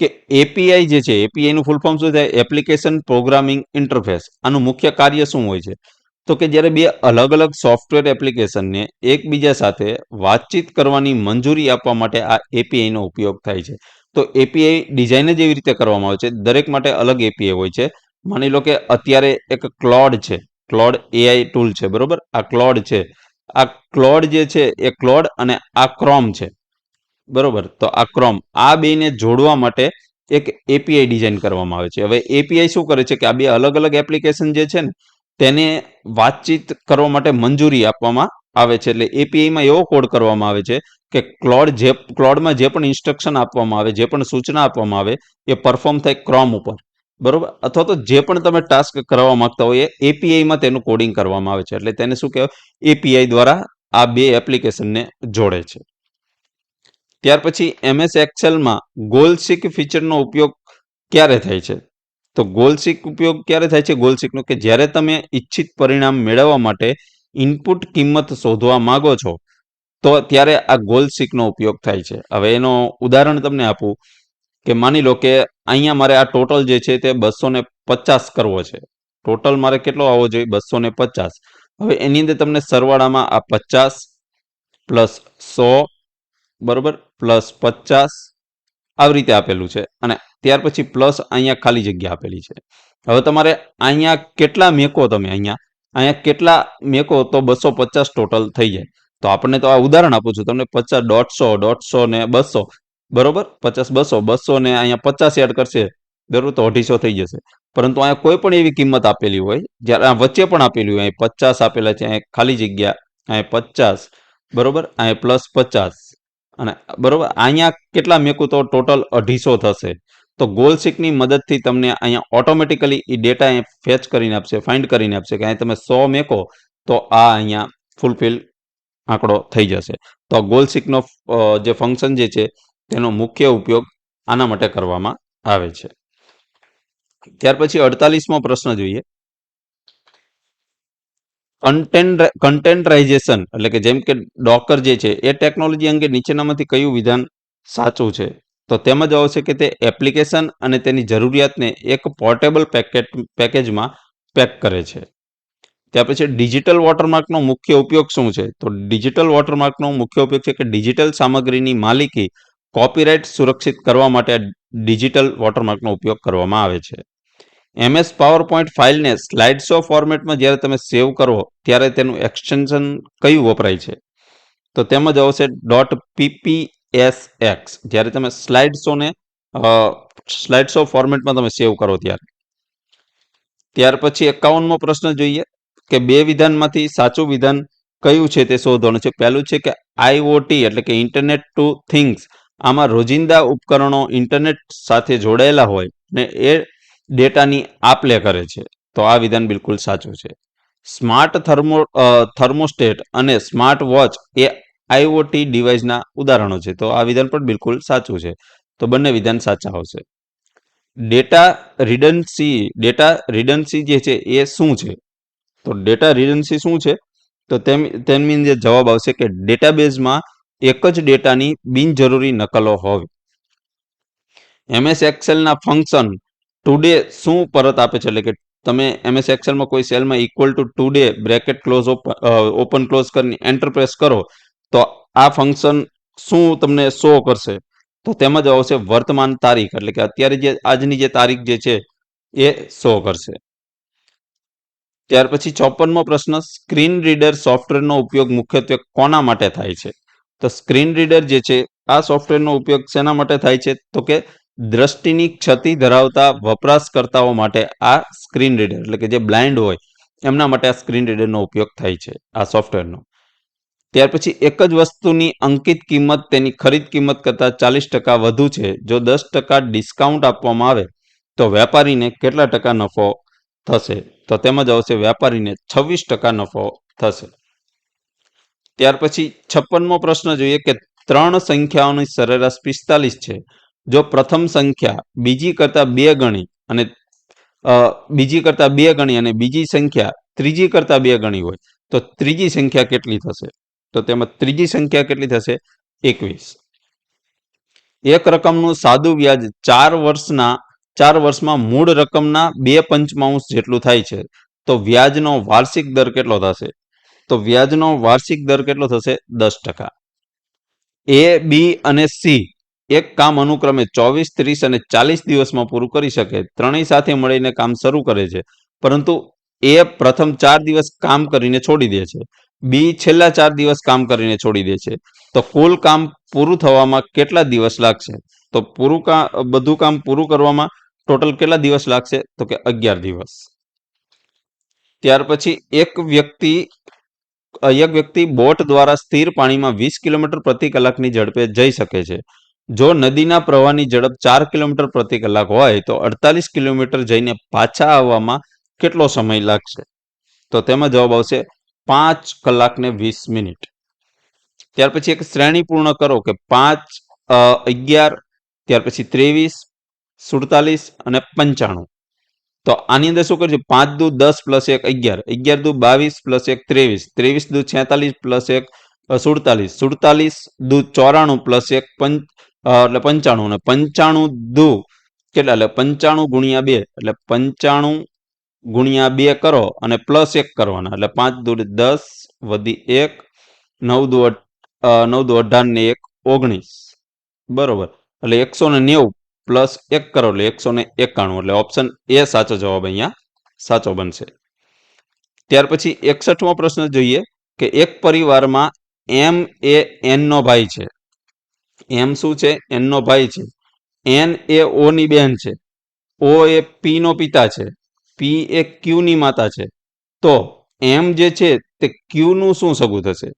કે એપીઆઈ જે છે, એપીઆઈ નું ફૂલ ફોર્મ શું થાય? Application programming interface. આનું મુખ્ય કાર્ય શું હોય છે? તો કે જ્યારે બે અલગ અલગ સોફ્ટવેર એપ્લિકેશનને એકબીજા સાથે વાતચીત કરવાની મંજૂરી આપવા માટે આ એપીઆઈ નો ઉપયોગ થાય છે. તો એપીઆઈ ડિઝાઇન જ એવી રીતે કરવામાં આવે છે, દરેક માટે અલગ એપીઆઈ હોય છે. માની લો કે અત્યારે એક ક્લોડ છે, ક્લોડ એઆઈ ટૂલ છે, બરોબર. આ ક્લોડ છે, આ ક્લોડ જે છે એ ક્લોડ અને આ ક્રોમ છે, બરોબર. તો આ ક્રોમ, આ બેને જોડવા માટે એક એપીઆઈ ડિઝાઇન કરવામાં આવે છે. હવે એપીઆઈ શું કરે છે કે આ બે અલગ અલગ એપ્લિકેશન જે છે ને તેને વાતચીત કરવા માટે મંજૂરી આપવામાં આવે છે. એટલે એપીઆઈમાં એવો કોડ કરવામાં આવે છે કે ક્લોડમાં જે પણ ઇન્સ્ટ્રક્શન આપવામાં આવે, જે પણ સૂચના આપવામાં આવે એ પરફોર્મ થાય ક્રોમ ઉપર, બરોબર. અથવા તો જે પણ તમે ટાસ્ક કરવા માંગતા હોય એ એપીઆઈમાં તેનું કોડિંગ કરવામાં આવે છે. એટલે તેને શું કહેવાય? એપીઆઈ દ્વારા આ બે એપ્લિકેશનને જોડે છે. ત્યાર પછી MS એક્સેલમાં ગોલ સીક ફીચરનો ઉપયોગ ક્યારે થાય છે? તો ગોલ સીક ઉપયોગ ક્યારે થાય છે? ગોલ સીકનો કે જ્યારે તમે ઈચ્છિત પરિણામ મેળવવા માટે ઇનપુટ કિંમત શોધવા માંગો છો તો ત્યારે આ ગોલ સીકનો ઉપયોગ થાય છે. હવે એનો ઉદાહરણ તમને આપું કે માની લો કે અહીંયા મારે આ ટોટલ જે છે તે 250 કરવો છે. ટોટલ મારે કેટલો આવવો જોઈએ? 250. હવે એની અંદર તમને સરવાળામાં આ 50 પ્લસ 100, બરોબર, પ્લસ 50 આવી રીતે આપેલું છે અને ત્યાર પછી પ્લસ અહીંયા ખાલી જગ્યા આપેલી છે. હવે તમારે અહીંયા કેટલા મેકો, તમે અહીંયા કેટલા મેકો તો 250 ટોટલ થઈ જાય. તો આપણને તો આ ઉદાહરણ આપું છું તમને, 50, 150 ને 200, બરોબર. 50, 200, 200 ને અહીંયા 50 એડ કરશે, બરોબર, તો 250 થઈ જશે. પરંતુ અહીંયા કોઈ પણ એવી કિંમત આપેલી હોય, જ્યારે આ વચ્ચે પણ આપેલી હોય, 50 આપેલા છે, અહીંયા ખાલી જગ્યા, અહીંયા 50, બરોબર, અહીંયા પ્લસ 50 અને બરોબર અહીંયા કેટલા મેકું તો ટોટલ 250 થશે. તો ગોલ સીકની મદદથી તમને અહીંયા ઓટોમેટિકલી એ ડેટા ફેચ કરીને આપશે, ફાઇન્ડ કરીને આપશે કે અહીં તમે 100 મેકો તો આ અહીંયા ફૂલફિલ આંકડો થઈ જશે. તો ગોલ સીકનો જે ફંક્શન જે છે તેનો મુખ્ય ઉપયોગ આના માટે કરવામાં આવે છે. ત્યાર પછી 48મો પ્રશ્ન જોઈએ. કન્ટેનરાઇઝેશન એટલે કે જેમ કે ડોકર જે છે એ ટેકનોલોજી અંગે નીચેનામાંથી કયું વિધાન સાચું છે? તો તેમાં જવાબ આવશે કે તે એપ્લિકેશન અને તેની જરૂરિયાતને એક પોર્ટેબલ પેકેજમાં પેક કરે છે. ત્યાર પછી ડિજિટલ વોટરમાર્કનો મુખ્ય ઉપયોગ શું છે? તો ડિજિટલ વોટરમાર્કનો મુખ્ય ઉપયોગ છે કે ડિજિટલ સામગ્રીની માલિકી કોપીરાઇટ સુરક્ષિત કરવા માટે ડિજિટલ વોટરમાર્કનો ઉપયોગ કરવામાં આવે છે. MS પાવરપોઈન્ટ ફાઇલને સ્લાઇડ શો ફોર્મેટમાં જ્યારે તમે સેવ કરો ત્યારે તેનું એક્સટેન્શન કયું વપરાય છે? તો તેમાં જ આવશે .ppsx જ્યારે તમે સ્લાઇડ શો ફોર્મેટમાં તમે સેવ કરો ત્યારે. ત્યાર પછી 51મો પ્રશ્ન જોઈએ કે બે વિધાનમાંથી સાચું વિધાન કયું છે તે શોધવાનું છે. પહેલું છે કે IoT એટલે કે ઇન્ટરનેટ ટુ થિંગ્સ, આમાં રોજિંદા ઉપકરણો ઇન્ટરનેટ સાથે જોડાયેલા હોય ને એ ડેટાની આપ-લે કરે છે. તો આ વિધાન બિલકુલ સાચું છે. સ્માર્ટ થર્મોસ્ટેટ અને સ્માર્ટ વોચ એ IoT ડિવાઇસના ઉદાહરણો છે. તો આ વિધાન પણ બિલકુલ સાચું છે. તો બંને વિધાન સાચા આવશે. ડેટા રિડન્સી જે છે એ શું છે? તો ડેટા રિડન્સી શું છે? તો તેની જે જવાબ આવશે કે ડેટાબેઝમાં એક જ ડેટાની બિનજરૂરી નકલો હોવી. MS એક્સેલના ફંક્શન ટુડે શું પરત આપે છે? એટલે કે તમે MS એક્સેલમાં કોઈ સેલમાં equal to today bracket close open close કરીને એન્ટર પ્રેસ કરો તો આ ફંક્શન શું તમને શો કરશે? તો તેમાં જ આવશે વર્તમાન તારીખ એટલે કે અત્યારે જે આજની જે તારીખ જે છે એ શો કરશે. ત્યાર પછી 54મો પ્રશ્ન, સ્ક્રીન રીડર સોફ્ટવેરનો ઉપયોગ મુખ્યત્વે કોના માટે થાય છે? તો સ્ક્રીન રીડર જે છે આ સોફ્ટવેરનો ઉપયોગ શેના માટે થાય છે? તો કે દ્રષ્ટિની ક્ષતિ ધરાવતા વપરાશકર્તાઓ માટે આ સ્ક્રીન રીડર એટલે કે જે બ્લાઇન્ડ હોય એમના માટે આ સ્ક્રીન રીડરનો ઉપયોગ થાય છે આ સોફ્ટવેરનો. ત્યાર પછી એક જ વસ્તુની અંકિત કિંમત તેની ખરીદ કિંમત કરતાં 40% વધુ છે. જો 10% ડિસ્કાઉન્ટ આપવામાં આવે તો વેપારીને કેટલા ટકા નફો થશે? તો તેમાં જ આવશે વેપારીને 26% નફો થશે. ત્યાર પછી 56મો પ્રશ્ન જોઈએ કે 3 સંખ્યાઓની સરેરાશ 45 છે. જો પ્રથમ સંખ્યા બીજી કરતાં 2 ગણી અને બીજી સંખ્યા ત્રીજી કરતાં 2 ગણી હોય તો ત્રીજી સંખ્યા કેટલી થશે? તો તેમાં ત્રીજી સંખ્યા કેટલી થશે? 21. એક રકમનું સાદું વ્યાજ 4 વર્ષમાં મૂળ રકમના 2/5 જેટલું થાય છે. તો વ્યાજનો વાર્ષિક દર કેટલો થશે? તો વ્યાજનો વાર્ષિક દર કેટલો થશે? 10%. A, B અને C એક કામ અનુક્રમે 24, 30 અને 40 દિવસમાં પૂરું કરી શકે. ત્રણેય સાથે મળીને કામ શરૂ કરે છે, પરંતુ A પ્રથમ 4 દિવસ કામ કરીને છોડી દે છે. B છેલ્લા 4 દિવસ કામ કરીને છોડી દે છે. તો કુલ કામ પૂરું થવામાં કેટલા દિવસ લાગશે? તો બધું કામ પૂરું કરવામાં ટોટલ કેટલા દિવસ લાગશે? તો કે 11 દિવસ. ત્યાર પછી એક વ્યક્તિ બોટ દ્વારા સ્થિર પાણીમાં 20 કિલોમીટર પ્રતિ કલાકની ઝડપે જઈ શકે છે. જો નદીના પ્રવાહની ઝડપ 4 કિલોમીટર પ્રતિ કલાક હોય તો 48 કિલોમીટર જઈને પાછા આવવામાં કેટલો સમય લાગશે? તો તેમાં જવાબ આવશે 5 કલાક ને 20 મિનિટ. ત્યાર પછી એક શ્રેણી પૂર્ણ કરો કે 5, 11, ત્યાર પછી 23, 47 અને 95. તો આની અંદર શું કરજો? 5 દુ 10 + 1 11, 11 દુ 22 + 1 23, 23 દુ 46 + 1 47, 47 દુ 94 + 1 એટલે 95 અને 95 દુ કેટલા? એટલે 95 ગુણ્યા 2 એટલે 95 ગુણ્યા 2 કરો અને +1 કરવાના એટલે 5 દુ 10 વધી 1 9 દુ 18 ને 1 19 બરોબર એટલે 190 + 1 કરો એટલે 191 એટલે ઓપ્શન એ સાચો જવાબ અહીંયા સાચો બનશે. ત્યાર પછી 61મો પ્રશ્ન જોઈએ કે એક પરિવારમાં M એ N નો ભાઈ છે. M શું છે? N નો ભાઈ છે. N એ O ની બહેન છે. O એ P નો પિતા છે. P એ Q ની માતા છે. તો M જે છે તે Q નું શું સગું થશે?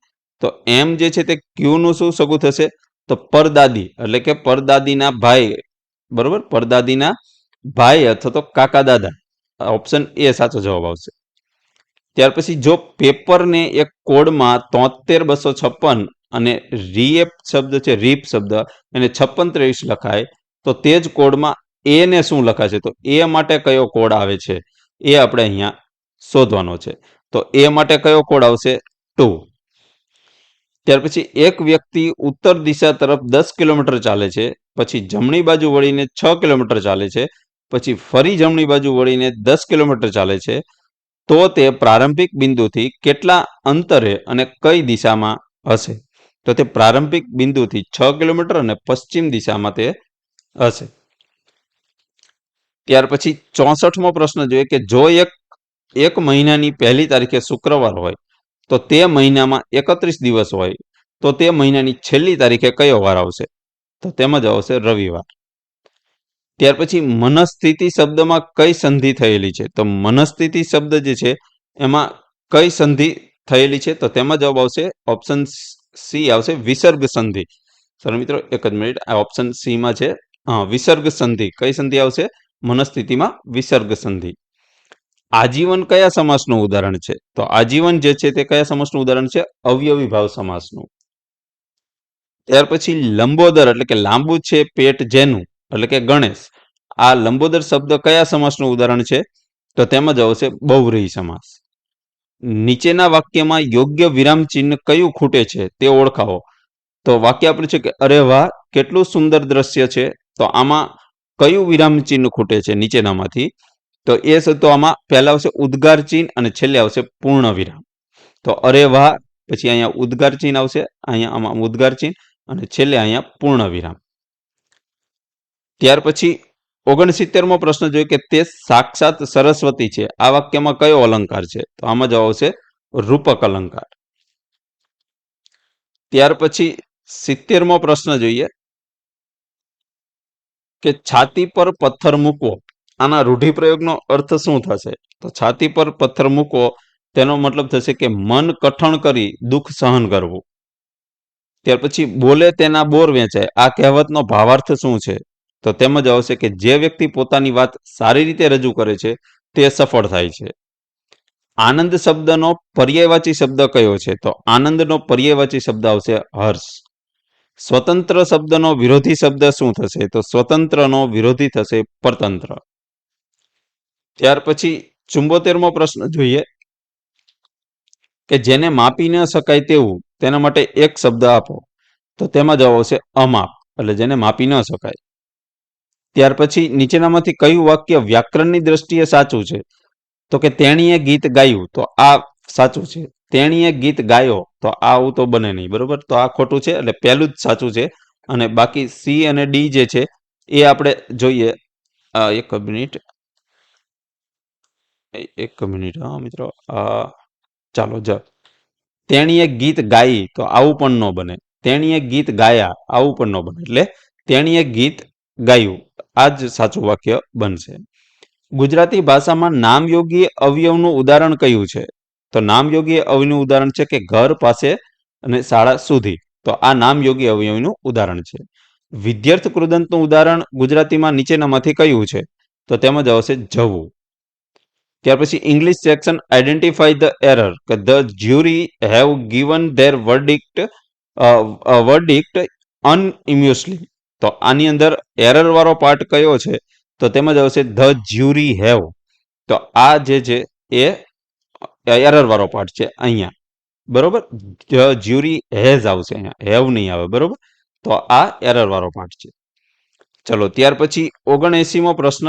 તો M જે છે તે Q નું શું સગું થશે? તો પરદાદી એટલે કે પરદાદીના ભાઈ, બરોબર, પરદાદીના ભાઈ અથવા તો કાકા દાદા. ઓપ્શન એ સાચો જવાબ આવશે. ત્યાર પછી જો પેપરને એક કોડમાં 73 256 અને રીપ શબ્દ છે, રીપ શબ્દ એને 56 23 લખાય તો તે જ કોડમાં એ ને શું લખાશે? તો એ માટે કયો કોડ આવે છે એ આપણે અહીંયા શોધવાનો છે. તો એ માટે કયો કોડ આવશે? 2. ત્યાર પછી એક વ્યક્તિ ઉત્તર દિશા તરફ 10 કિલોમીટર ચાલે છે, પછી જમણી બાજુ વળીને 6 કિલોમીટર ચાલે છે, પછી ફરી જમણી બાજુ વળીને 10 કિલોમીટર ચાલે છે, તો તે પ્રારંભિક બિંદુથી કેટલા અંતરે અને કઈ દિશામાં હશે? તો તે પ્રારંભિક બિંદુથી 6 કિલોમીટર અને પશ્ચિમ દિશામાં તે હશે. ત્યાર પછી 64મો પ્રશ્ન જોઈએ કે જો એક મહિનાની પહેલી તારીખે શુક્રવાર હોય તો તે મહિનામાં 31 દિવસ હોય તો તે મહિનાની છેલ્લી તારીખે કયો વાર આવશે? તો તેમાં જ આવશે રવિવાર. ત્યાર પછી મનસ્થિતિ શબ્દમાં કઈ સંધિ થયેલી છે? તો મનસ્થિતિ શબ્દ જે છે એમાં કઈ સંધિ થયેલી છે? તો તેમાં જવાબ આવશે ઓપ્શન સી આવશે વિસર્ગ સંધિ. સર મિત્રો એક જ મિનિટ, આ ઓપ્શન સી માં છે વિસર્ગ સંધિ. કઈ સંધિ આવશે? મનસ્થિતિમાં વિસર્ગ સંધિ. આજીવન કયા સમાસનું ઉદાહરણ છે? તો આજીવન જે છે તે કયા સમાસનું ઉદાહરણ છે? અવયવી ભાવ સમાસનું. ત્યાર પછી લંબોદર એટલે કે લાંબુ છે પેટ જેનું એટલે કે ગણેશ, આ લંબોદર શબ્દ કયા સમાસનું ઉદાહરણ છે? તો તેમાં જ આવશે બહુવ્રીહી સમાસ. નીચેના વાક્યમાં યોગ્ય વિરામ ચિહ્ન કયું ખૂટે છે તે ઓળખાવો. તો વાક્ય આપ્યું છે કે અરે વાહ કેટલું સુંદર દ્રશ્ય છે, તો આમાં કયું વિરામ ચિહ્ન ખૂટે છે નીચેનામાંથી? તો એ શબ્દો આમાં પહેલા આવશે ઉદ્ગાર ચિહ્ન અને છેલ્લે આવશે પૂર્ણ વિરામ. તો અરે વાહ પછી અહીંયા ઉદ્ગાર ચિહ્ન આવશે, અહીંયા આમાં ઉદ્ગાર ચિહ્ન અને છેલ્લે અહીંયા પૂર્ણ વિરામ. ત્યાર પછી 69મો પ્રશ્ન જોઈએ કે તે સાક્ષાત સરસ્વતી છે, આ વાક્યમાં કયો અલંકાર છે? તો આમાં જવાબ આવશે રૂપક અલંકાર. ત્યાર પછી 70મો પ્રશ્ન જોઈએ કે છાતી પર પથ્થર મૂકવો, આના રૂઢિપ્રયોગનો અર્થ શું થશે? તો છાતી પર પથ્થર મૂકવો તેનો મતલબ થશે કે મન કઠણ કરી દુઃખ સહન કરવું. ત્યાર પછી બોલે તેના બોર વેચાય, આ કહેવતનો ભાવાર્થ શું છે? તો તેમાં જ આવશે કે જે વ્યક્તિ પોતાની વાત સારી રીતે રજૂ કરે છે તે સફળ થાય છે. આનંદ શબ્દનો પર્યાયવાચી શબ્દ કયો છે? તો આનંદનો પર્યાયવાચી શબ્દ આવશે હર્ષ. સ્વતંત્ર શબ્દનો વિરોધી શબ્દ શું થશે? તો સ્વતંત્રનો વિરોધી થશે પરતંત્ર. ત્યાર પછી 74મો પ્રશ્ન જોઈએ કે જેને માપી ન શકાય તેવું તેના માટે એક શબ્દ આપો. તો તેમાં જવાબ આવશે અમાપ, એટલે જેને માપી ન શકાય. ત્યાર પછી નીચેનામાંથી કયું વાક્ય વ્યાકરણની દ્રષ્ટિએ સાચું છે? તો કે તેણીએ ગીત ગાયું, તો આ સાચું છે. તેણીએ ગીત ગાયો, તો આવું તો બને નહીં, બરોબર? તો આ ખોટું છે, એટલે પહેલું જ સાચું છે. અને બાકી સી અને ડી જે છે એ આપણે જોઈએ. એક મિનિટ હા મિત્રો, ચાલો જ તેણીએ ગીત ગાઈ, તો આવું પણ ન બને. તેણીએ ગીત ગાયા, આવું પણ ન બને. એટલે તેણીએ ગીત ગાયું, આ જ સાચું વાક્ય બનશે. ગુજરાતી ભાષામાં નામયોગી અવયવનું ઉદાહરણ કયું છે? તો નામયોગી અવયવનું ઉદાહરણ છે કે ઘર પાસે અને શાળા સુધી, તો આ નામયોગી અવયવનું ઉદાહરણ છે. વિદ્યાર્થ કૃદંતનું ઉદાહરણ ગુજરાતીમાં નીચેનામાંથી કયું છે? તો તેમાં જ આવશે જવું. ત્યાર પછી English section identify the error, કે the jury have given their verdict unanimously, તો આની અંદર એરર વાળો પાર્ટ કયો છે? તો તેમાં જ આવશે ધ જ્યુરી હેવ. તો આ જે છે એ એરર વાળો પાર્ટ છે અહીંયા, બરોબર? ધ જ્યુરી હેઝ આવશે, અહીંયા હેવ નહીં આવે, બરોબર? તો આ એરર વાળો પાર્ટ છે. ચલો ત્યાર પછી 79મો પ્રશ્ન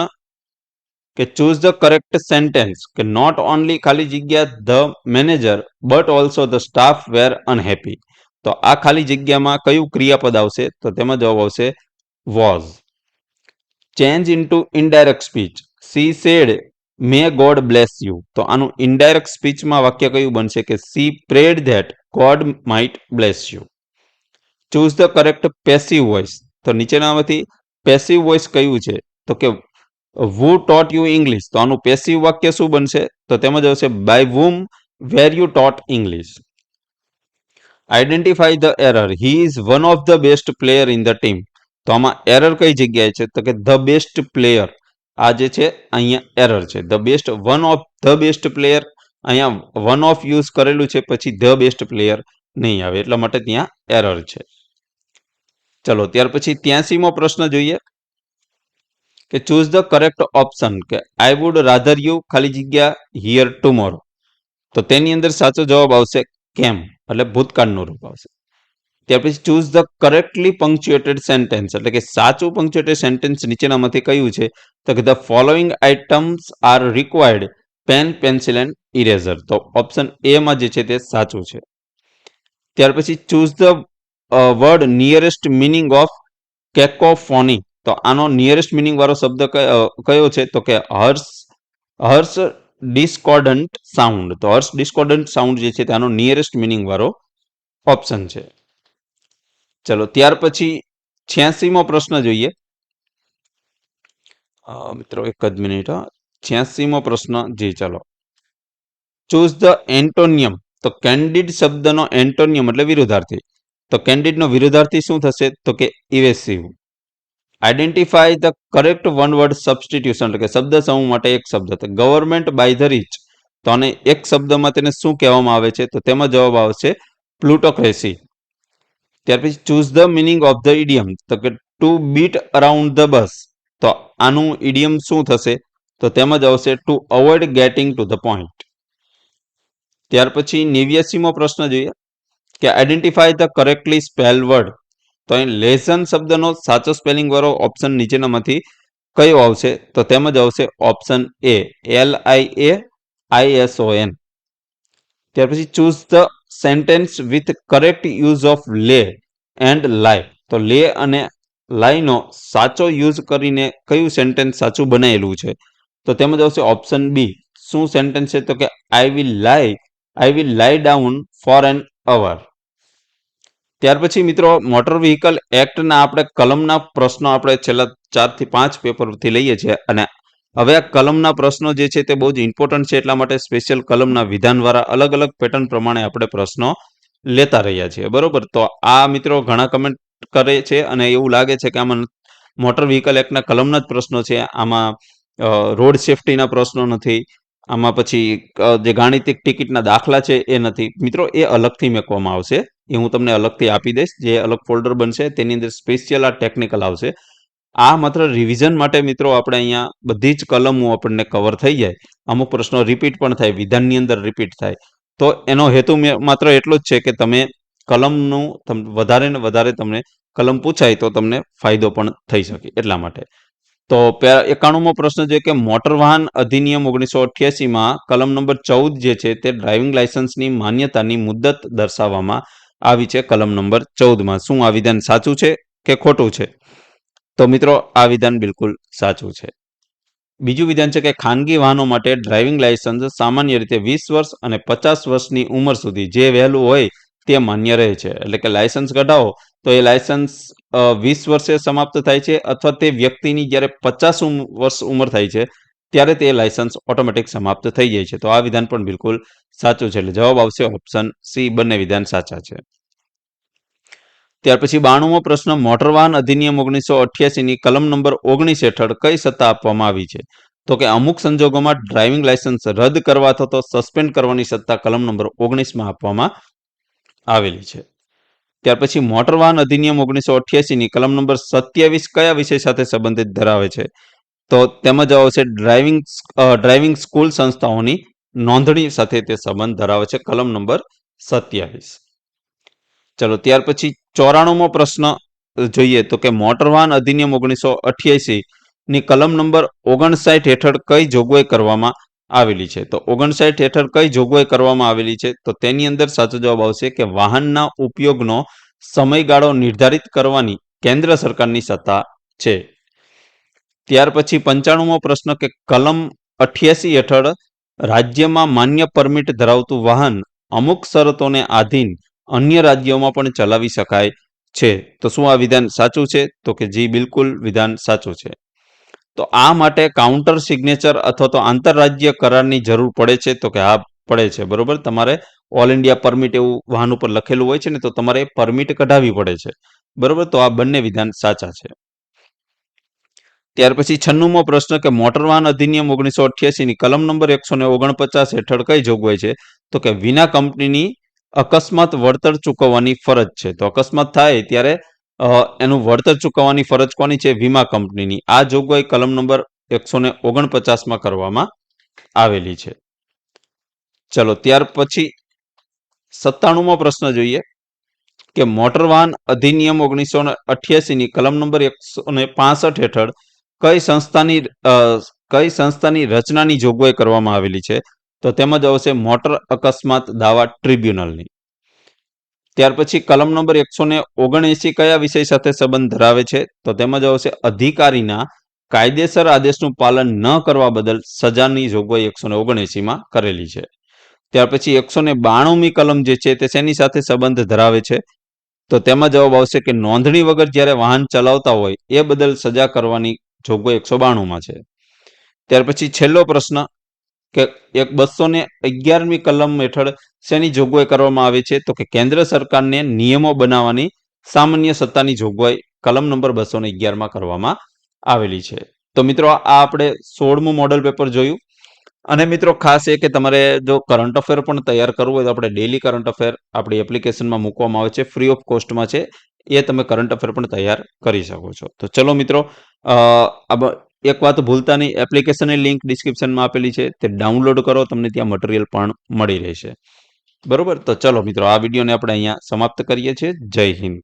કે ચૂઝ ધ કરેક્ટ સેન્ટેન્સ, કે નોટ ઓનલી ખાલી જગ્યા the manager but also the staff were unhappy, તો આ ખાલી જગ્યામાં કયું ક્રિયાપદ આવશે? તો તેમાં જવાબ આવશે was. Change into indirect speech, C sad May God bless you, તો આનું ઇનડાયરેક્ટ સ્પીચમાં વાક્ય કયું બનશે? કે C parade that God might bless you. Choose the correct passive voice, તો નીચેનામાંથી પેસિવ વોઇસ કયું છે? તો કે who taught you English, તો આનું પેસિવ વાક્ય શું બનશે? તો તેમાં જ આવશે by whom were you taught English. Identify the error, he is one of the best player in the team, તો આમાં એરર કઈ જગ્યાએ છે? તો કે ધ બેસ્ટ પ્લેયર, આ જે છે અહીંયા એરર છે. The best, one of the best player, અહીંયા વન ઓફ યુઝ કરેલું છે, પછી ધ બેસ્ટ પ્લેયર નહીં આવે, એટલા માટે ત્યાં એરર છે. ચલો ત્યાર પછી 83મો પ્રશ્ન જોઈએ કે ચૂઝ ધ કરેક્ટ ઓપ્શન, કે આઈ વુડ રાધર યુ ખાલી જગ્યા હિયર ટુમોરો, તો તેની અંદર સાચો જવાબ આવશે કેમ, એટલે ભૂતકાળનું રૂપ આવશે. ત્યાર પછી ચૂઝ ધ કરેક્ટલી પંક્ચ્યુએટેડ સેન્ટેન્સ, એટલે કે સાચું પંક્ચ્યુએટેડ સેન્ટેન્સ નીચેનામાંથી કયું છે? તો કે the following items are required pen, pencil and eraser. તો ઓપ્શન એ માં જે છે તે સાચું છે. ત્યાર પછી choose the word nearest meaning of cacophony. તો આનો નિયરેસ્ટ મિનિંગ વાળો શબ્દ કયો છે? તો કે હર્ષ ડિસ્કોર્ડન્ટ સાઉન્ડ. તો હર્ષ ડિસ્કોર્ડન્ટ સાઉન્ડ જે છે તેનો નિયરેસ્ટ મિનિંગ વાળો ઓપ્શન છે. ચલો ત્યાર પછી 86મો પ્રશ્ન જોઈએ. મિત્રો એક જ મિનિટ. 86મો પ્રશ્ન જી, ચલો. Choose the એન્ટોનિયમ. તો કેન્ડિડ શબ્દનો એન્ટોનિયમ એટલે વિરુદ્ધાર્થી. તો કેન્ડિડનો વિરુદ્ધાર્થી શું થશે? તો કે evasive. Identify the correct one word substitution, એટલે કે શબ્દ સમૂહ માટે એક શબ્દ. તો ગવર્મેન્ટ બાય ધ રીચ. તો આને એક શબ્દમાં તેને શું કહેવામાં આવે છે? તો તેમાં જવાબ આવશે પ્લુટોક્રેસી. ત્યાર પછી choose the meaning of the idiom. તો કે to beat around the bush. તો આનું ઇડિયમ શું થશે? તો તેમાં જ આવશે to avoid getting to the point. ત્યાર પછી 89મો પ્રશ્ન જોઈએ કે identify the correctly spell word. તો અહીં લેસન શબ્દનો સાચો સ્પેલિંગ વાળો ઓપ્શન નીચેનામાંથી કયો આવશે? તો તેમાં જ આવશે ઓપ્શન એ, LIAISON. ત્યાર પછી choose the sentence with correct use of લે એન્ડ લાય. તો લે અને લાયનો સાચો યુઝ કરીને કયું સેન્ટેન્સ સાચું બનાવેલું છે? તો તેમાં જ આવશે ઓપ્શન બી. શું સેન્ટેન્સ છે? તો કે આઈ વિલ લાય ડાઉન ફોર એન અવર. ત્યાર પછી મિત્રો મોટર વ્હીકલ એક્ટના આપણે કલમના પ્રશ્નો આપણે છેલ્લા 4 થી 5 પેપરથી લઈએ છીએ, અને હવે આ કલમના પ્રશ્નો જે છે તે બહુ જ ઇમ્પોર્ટન્ટ છે, એટલા માટે સ્પેશિયલ કલમના વિધાનવાળા અલગ અલગ પેટર્ન પ્રમાણે આપણે પ્રશ્નો લેતા રહ્યા છીએ. બરોબર, તો આ મિત્રો ઘણા કમેન્ટ કરે છે અને એવું લાગે છે કે આમાં મોટર વ્હીકલ એક્ટના કલમના જ પ્રશ્નો છે, આમાં રોડ સેફટીના પ્રશ્નો નથી, આમાં પછી જે ગાણિતિક ટિકિટના દાખલા છે એ નથી. મિત્રો એ અલગથી મેકવામાં આવશે, એ હું તમને અલગથી આપી દઈશ. જે અલગ ફોલ્ડર બનશે તેની અંદર સ્પેશિયલ આ ટેકનિકલ આવશે. આ માત્ર રિવિઝન માટે મિત્રો આપણે અહીંયા બધી જ કલમો આપણને કવર થઈ જાય. અમુક પ્રશ્નો રિપીટ પણ થાય, વિધાનની અંદર રિપીટ થાય, તો એનો હેતુ માત્ર એટલો જ છે કે તમે કલમનું વધારે ને વધારે તમને કલમ પૂછાય તો તમને ફાયદો પણ થઈ શકે, એટલા માટે. તો 91મો પ્રશ્ન છે કે મોટર વાહન અધિનિયમ 1988માં કલમ નંબર 14 જે છે તે ડ્રાઇવિંગ લાયસન્સની માન્યતાની મુદત દર્શાવવામાં આવી છે કલમ નંબર 14માં. શું આ વિધાન સાચું છે કે ખોટું છે? તો મિત્રો આ વિધાન બિલકુલ સાચું છે. બીજું વિધાન છે કે ખાનગી વાહનો માટે ડ્રાઇવિંગ લાયસન્સ સામાન્ય રીતે 20 વર્ષ અને 50 વર્ષની ઉંમર સુધી જે વહેલું હોય તે માન્ય રહે છે. એટલે કે લાયસન્સ કઢાવો તો એ લાયસન્સ 20 વર્ષે સમાપ્ત થાય છે, અથવા તે વ્યક્તિની જ્યારે 50 વર્ષ ઉંમર થાય છે ત્યારે તે લાયસન્સ ઓટોમેટિક સમાપ્ત થઈ જાય છે. તો આ વિધાન પણ બિલકુલ સાચું છે, એટલે જવાબ આવશે ઓપ્શન સી. બંને વિધાન સાચા છે. ત્યાર પછી 92મો પ્રશ્ન મોટર વાહન અધિનિયમ 1988ની કલમ નંબર 19 હેઠળ કઈ સત્તા આપવામાં આવી છે? તો કે અમુક સંજોગોમાં ડ્રાઇવિંગ લાયસન્સ રદ કરવા અથવા તો સસ્પેન્ડ કરવાની સત્તા કલમ નંબર 19માં આપવામાં આવેલી છે. ત્યાર પછી મોટર વાહન અધિનિયમ 1988ની કલમ નંબર 27 કયા વિષય સાથે સંબંધિત ધરાવે છે? તો તેમાં જવાબ આવશે ડ્રાઇવિંગ સ્કૂલ સંસ્થાઓની નોંધણી સાથે તે સંબંધ ધરાવે છે, કલમ નંબર 27. ચલો ત્યાર પછી 94મો પ્રશ્ન જોઈએ તો કે મોટર વાહન અધિનિયમ 1988ની કલમ નંબર 59 હેઠળ કઈ જોગવાઈ કરવામાં આવેલી છે? તો 59 હેઠળ કઈ જોગવાઈ કરવામાં આવેલી છે? તો તેની અંદર સાચો જવાબ આવશે કે વાહનના ઉપયોગનો સમયગાળો નિર્ધારિત કરવાની કેન્દ્ર સરકારની સત્તા છે. ત્યાર પછી 95મો પ્રશ્ન કે કલમ 88 હેઠળ રાજ્યમાં માન્ય પરમિટ ધરાવતું વાહન અમુક શરતોને આધીન અન્ય રાજ્યોમાં પણ ચલાવી શકાય છે. તો શું આ વિધાન સાચું છે? તો કે જી, બિલકુલ વિધાન સાચું છે. તો આ માટે કાઉન્ટર સિગ્નેચર અથવા તો આંતરરાજ્ય કરારની જરૂર પડે છે? તો કે હા, પડે છે. બરોબર, તમારે ઓલ ઇન્ડિયા પરમિટ એવું વાહન ઉપર લખેલું હોય છે ને, તો તમારે પરમિટ કઢાવવી પડે છે. બરોબર, તો આ બંને વિધાન સાચા છે. ત્યાર પછી 96મો પ્રશ્ન કે મોટર વાહન અધિનિયમ 1988ની કલમ નંબર 149 હેઠળ કઈ જોગવાઈ છે? તો કે વિના કંપનીની અકસ્માત વળતર ચૂકવવાની ફરજ છે. તો અકસ્માત થાય ત્યારે એનું વળતર ચૂકવવાની ફરજ કોની છે? વીમા કંપનીની. આ જોગવાઈ કલમ નંબર 149માં કરવામાં આવેલી છે. ચલો ત્યાર પછી 97મો પ્રશ્ન જોઈએ કે મોટર વાહન અધિનિયમ 1988 ની કલમ નંબર 165 હેઠળ કઈ સંસ્થાની રચનાની જોગવાઈ કરવામાં આવેલી છે? તો તેમાં જ આવશે મોટર અકસ્માત દાવા ટ્રિબ્યુનલની. ત્યાર પછી કલમ નંબર 179 કયા વિષય સાથે સંબંધ ધરાવે છે? તો તેમાં જ આવશે અધિકારીના કાયદેસર આદેશનું પાલન ન કરવા બદલ સજાની જોગવાઈ 179માં કરેલી છે. ત્યાર પછી 192મી કલમ જે છે તે શેની સાથે સંબંધ ધરાવે છે? તો તેમાં જવાબ આવશે કે નોંધણી વગર જ્યારે વાહન ચલાવતા હોય એ બદલ સજા કરવાની જોગવાઈ 192માં છે. ત્યાર પછી છેલ્લો પ્રશ્ન કે 211મી કલમ હેઠળ શેની જોગવાઈ કરવામાં આવે છે? તો કે કેન્દ્ર સરકારને નિયમો બનાવવાની સામાન્ય સત્તાની જોગવાઈ કલમ નંબર 211માં કરવામાં આવેલી છે. તો મિત્રો આ આપણે 16મું મોડલ પેપર જોયું. અને મિત્રો ખાસ એ કે તમારે જો કરંટ અફેર પણ તૈયાર કરવું હોય તો આપણે ડેલી કરંટ અફેર આપણી એપ્લિકેશનમાં મૂકવામાં આવે છે, ફ્રી ઓફ કોસ્ટમાં છે. એ તમે કરંટ અફેર પણ તૈયાર કરી શકો છો. તો ચલો મિત્રો, એક વાત ભૂલતા નહીં, એપ્લિકેશનની લિંક ડિસ્ક્રિપ્શનમાં આપેલી છે, તે ડાઉનલોડ કરો, તમને ત્યાં મટીરિયલ પણ મળી રહેશે. બરોબર, તો ચલો મિત્રો આ વિડીયોને આપણે અહીંયા સમાપ્ત કરીએ છીએ. જય હિન્દ.